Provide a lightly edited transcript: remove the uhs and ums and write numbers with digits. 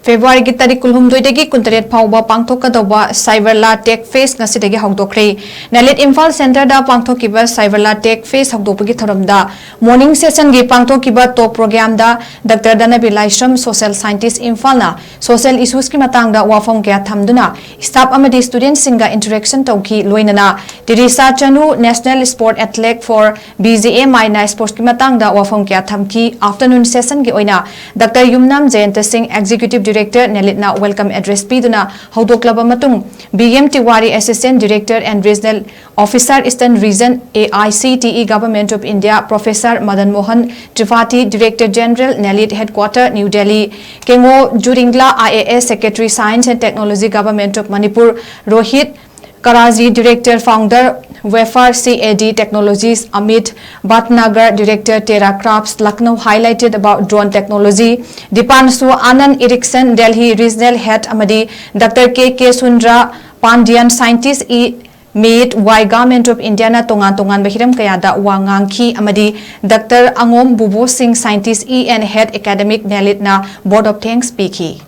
February ki tarik kulhum doidagi kuntaret Faoba Pangthokkadouba Cybrella Tech Face Ngashidagi Houdokkhre Nalit Imphal Center da Pangthokkiba Cybrella Tech Face Houdokpagi thoramda morning session gi Pangthokkiba top program da Dr. Danabi Laishram Social Scientist Imphal na social issues ki matangda wafam kya thamduna staff amadi students singa interaction tawki loinana Tirisa Chanu National Sport Athlete for BGA Minor Sports ki matangda wafam kya thamki afternoon session gi oina Dr. Yumnam Jayant Singh Executive Director Nelitna welcome address piduna Haudoklaba matung BM Tiwari Assistant Director and Regional Officer Eastern Region AICTE Government of India Professor Madan Mohan Tripathi Director General Nelit Headquarter New Delhi Kengo Juringla IAS Secretary Science and Technology Government of Manipur Rohit Karazi Director Founder Wefar CAD Technologies Amit Bhatnagar Director Terra Crafts Lucknow highlighted about drone technology Dipansu Anand Erickson Delhi Regional Head Amadi Dr. K. Sundra Pandian Scientist Made Y Government of India na tongan bahiram kayada wangangki amadi Dr. Angom Bubu Singh Scientist and Head Academic Nelit na Board of Thanks Piki